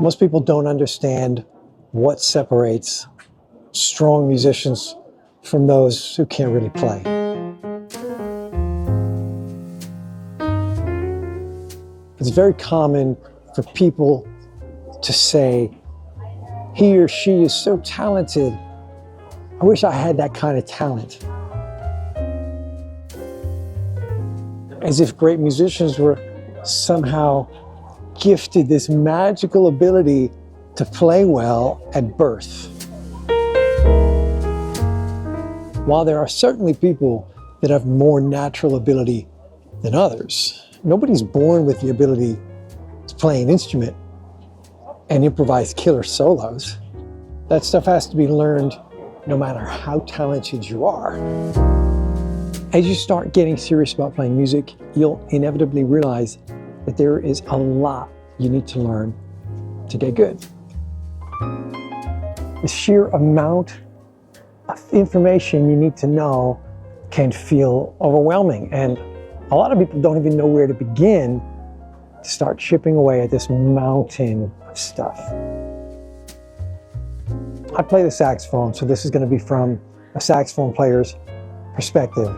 Most people don't understand what separates strong musicians from those who can't really play. It's very common for people to say, he or she is so talented. I wish I had that kind of talent. As if great musicians were somehow gifted this magical ability to play well at birth. While there are certainly people that have more natural ability than others, nobody's born with the ability to play an instrument and improvise killer solos. That stuff has to be learned no matter how talented you are. As you start getting serious about playing music, you'll inevitably realize that there is a lot you need to learn to get good. The sheer amount of information you need to know can feel overwhelming, and a lot of people don't even know where to begin to start chipping away at this mountain of stuff. I play the saxophone, so this is going to be from a saxophone player's perspective.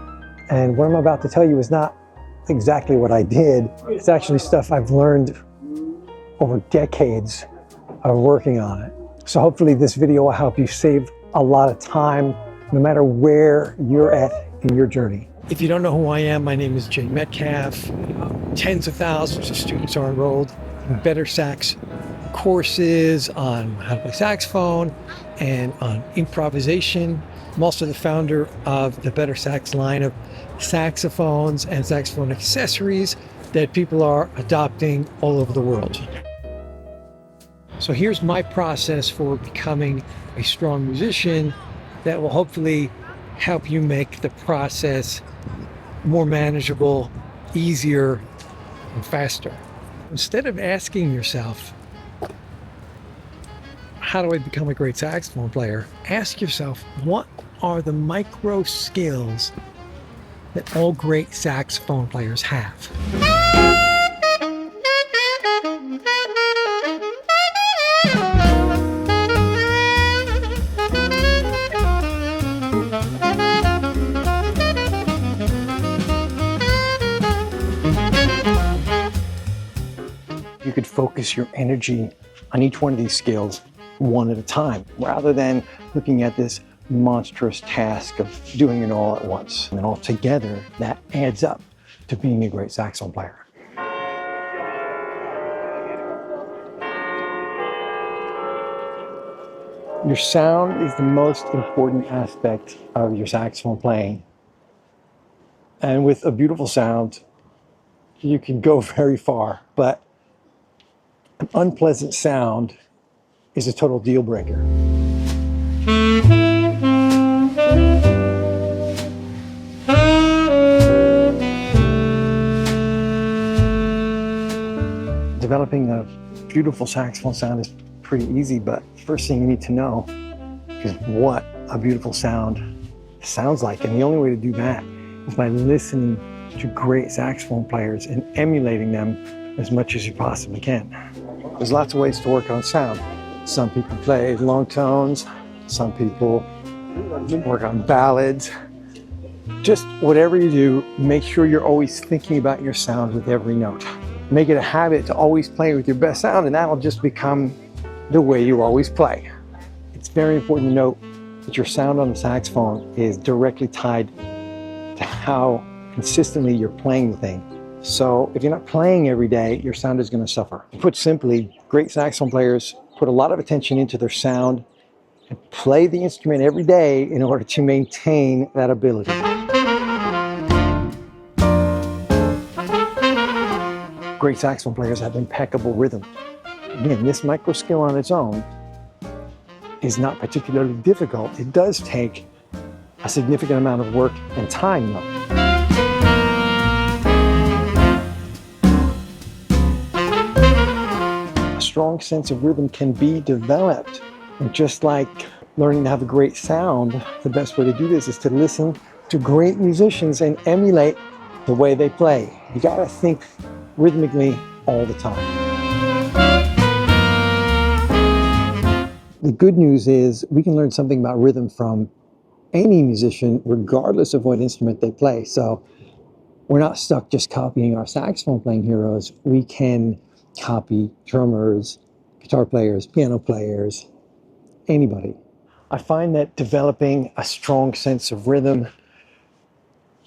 And what I'm about to tell you is not exactly what I did. It's actually stuff I've learned over decades of working on it. So hopefully this video will help you save a lot of time, no matter where you're at in your journey. If you don't know who I am, my name is Metcalf. Tens of thousands of students are enrolled in BetterSax courses on how to play saxophone and on improvisation. I'm also the founder of the BetterSax line of saxophones and saxophone accessories that people are adopting all over the world. So here's my process for becoming a strong musician that will hopefully help you make the process more manageable, easier, and faster. Instead of asking yourself, how do I become a great saxophone player? Ask yourself, what are the micro skills that all great saxophone players have? You could focus your energy on each one of these skills one at a time, rather than looking at this monstrous task of doing it all at once. And all together, that adds up to being a great saxophone player. Your sound is the most important aspect of your saxophone playing. And with a beautiful sound, you can go very far, but an unpleasant sound is a total deal breaker. Developing a beautiful saxophone sound is pretty easy, but the first thing you need to know is what a beautiful sound sounds like. And the only way to do that is by listening to great saxophone players and emulating them as much as you possibly can. There's lots of ways to work on sound. Some people play long tones, some people work on ballads. Just whatever you do, make sure you're always thinking about your sound with every note. Make it a habit to always play with your best sound, and that'll just become the way you always play. It's very important to note that your sound on the saxophone is directly tied to how consistently you're playing the thing. So if you're not playing every day, your sound is going to suffer. Put simply, great saxophone players put a lot of attention into their sound and play the instrument every day in order to maintain that ability. Great saxophone players have impeccable rhythm. Again, this micro skill on its own is not particularly difficult. It does take a significant amount of work and time, though. A strong sense of rhythm can be developed. And just like learning to have a great sound, the best way to do this is to listen to great musicians and emulate the way they play. You gotta think rhythmically all the time. The good news is we can learn something about rhythm from any musician, regardless of what instrument they play. So we're not stuck just copying our saxophone playing heroes. We can copy drummers, guitar players, piano players, anybody. I find that developing a strong sense of rhythm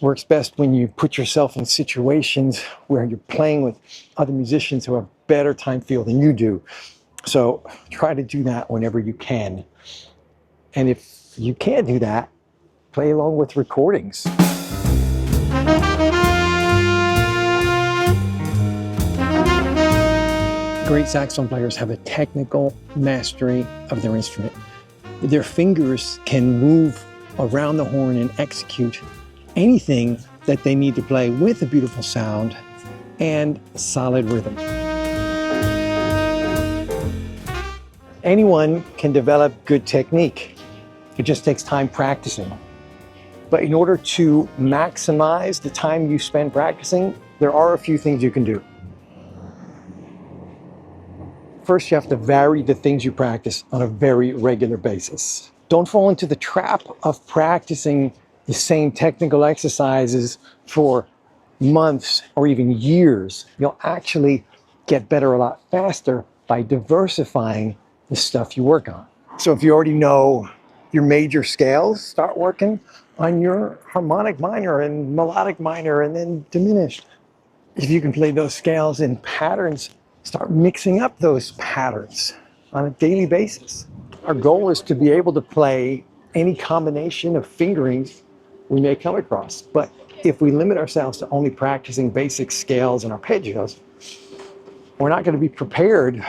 works best when you put yourself in situations where you're playing with other musicians who have better time feel than you do. So try to do that whenever you can. And if you can't do that, play along with recordings. Great saxophone players have a technical mastery of their instrument. Their fingers can move around the horn and execute anything that they need to play with a beautiful sound and solid rhythm. Anyone can develop good technique. It just takes time practicing. But in order to maximize the time you spend practicing, there are a few things you can do. First, you have to vary the things you practice on a very regular basis. Don't fall into the trap of practicing the same technical exercises for months or even years. You'll actually get better a lot faster by diversifying the stuff you work on. So if you already know your major scales, start working on your harmonic minor and melodic minor and then diminished. If you can play those scales in patterns, start mixing up those patterns on a daily basis. Our goal is to be able to play any combination of fingerings we may come across. But if we limit ourselves to only practicing basic scales and arpeggios, we're not going to be prepared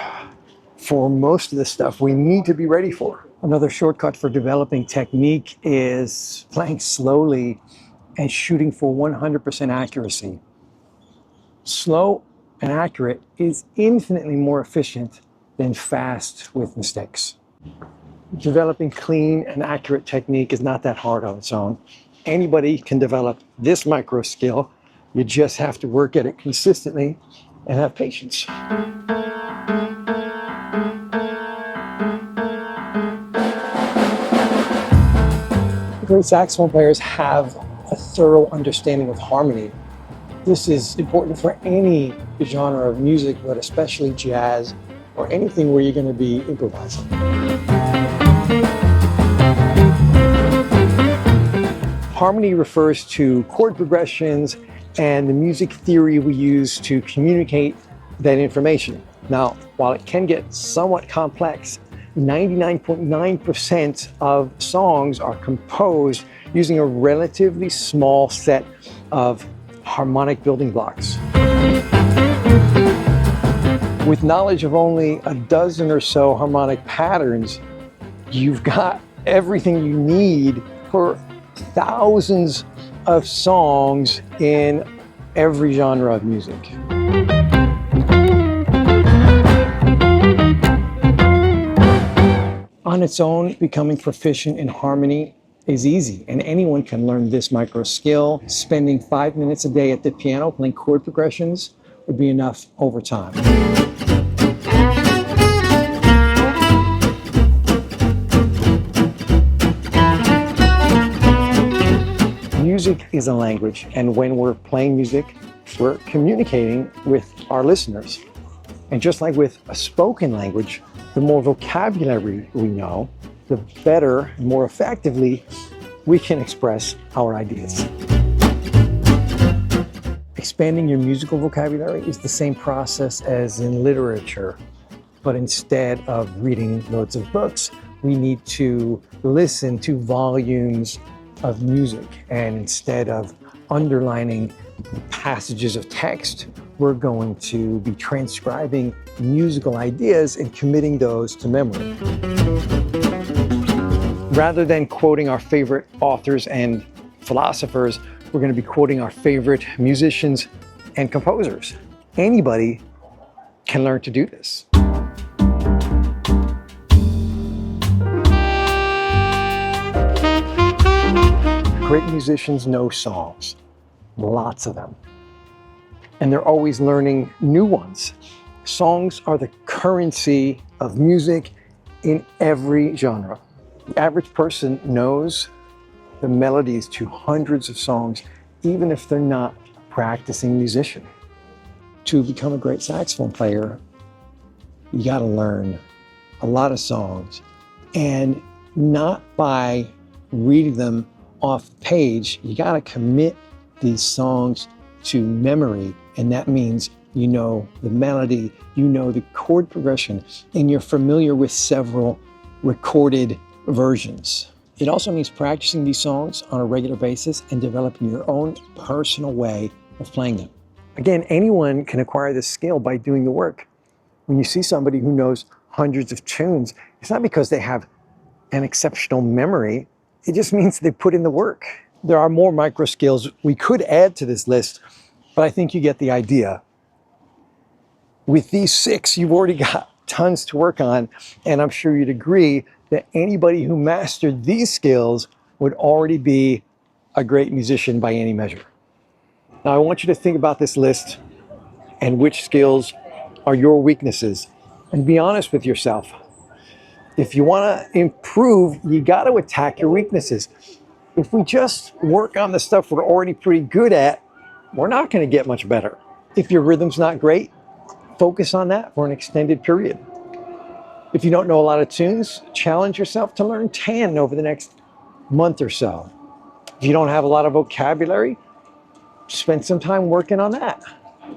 for most of the stuff we need to be ready for. Another shortcut for developing technique is playing slowly and shooting for 100% accuracy. Slow and accurate is infinitely more efficient than fast with mistakes. Developing clean and accurate technique is not that hard on its own. Anybody can develop this micro skill. You just have to work at it consistently and have patience. Great saxophone players have a thorough understanding of harmony. This is important for any genre of music, but especially jazz or anything where you're going to be improvising. Harmony refers to chord progressions and the music theory we use to communicate that information. Now, while it can get somewhat complex, 99.9% of songs are composed using a relatively small set of harmonic building blocks. With knowledge of only a dozen or so harmonic patterns, you've got everything you need for thousands of songs in every genre of music. On its own, becoming proficient in harmony is easy, and anyone can learn this micro skill. Spending 5 minutes a day at the piano playing chord progressions would be enough over time. Music is a language, and when we're playing music, we're communicating with our listeners. And just like with a spoken language, the more vocabulary we know, the better and more effectively we can express our ideas. Expanding your musical vocabulary is the same process as in literature, but instead of reading loads of books, we need to listen to volumes of music, and instead of underlining passages of text, we're going to be transcribing musical ideas and committing those to memory. Rather than quoting our favorite authors and philosophers, we're going to be quoting our favorite musicians and composers. Anybody can learn to do this. Great musicians know songs, lots of them, and they're always learning new ones. Songs are the currency of music in every genre. The average person knows the melodies to hundreds of songs, even if they're not a practicing musician. To become a great saxophone player, you got to learn a lot of songs, and not by reading them off the page. You got to commit these songs to memory, and that means you know the melody, you know the chord progression, and you're familiar with several recorded versions. It also means practicing these songs on a regular basis and developing your own personal way of playing them. Again, anyone can acquire this skill by doing the work. When you see somebody who knows hundreds of tunes, it's not because they have an exceptional memory. It just means they put in the work. There are more micro skills we could add to this list, but I think you get the idea. With these 6, you've already got tons to work on, and I'm sure you'd agree that anybody who mastered these skills would already be a great musician by any measure. Now, I want you to think about this list and which skills are your weaknesses, and be honest with yourself. If you want to improve, you got to attack your weaknesses. If we just work on the stuff we're already pretty good at, we're not going to get much better. If your rhythm's not great, focus on that for an extended period. If you don't know a lot of tunes, challenge yourself to learn 10 over the next month or so. If you don't have a lot of vocabulary, spend some time working on that.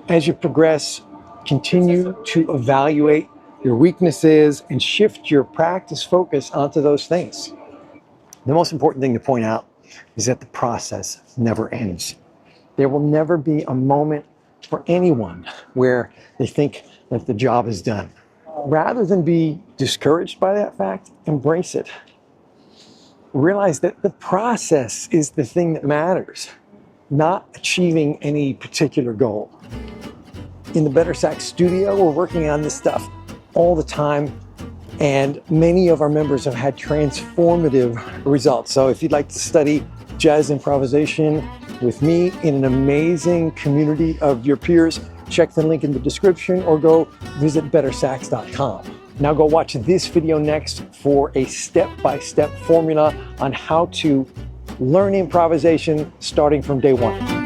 As you progress, continue to evaluate your weaknesses and shift your practice focus onto those things. The most important thing to point out is that the process never ends. There will never be a moment for anyone where they think that the job is done. Rather than be discouraged by that fact, embrace it. Realize that the process is the thing that matters, not achieving any particular goal. In the BetterSax studio, we're working on this stuff all the time, and many of our members have had transformative results. So if you'd like to study jazz improvisation with me in an amazing community of your peers, check the link in the description or go visit bettersax.com. Now go watch this video next for a step-by-step formula on how to learn improvisation starting from day 1.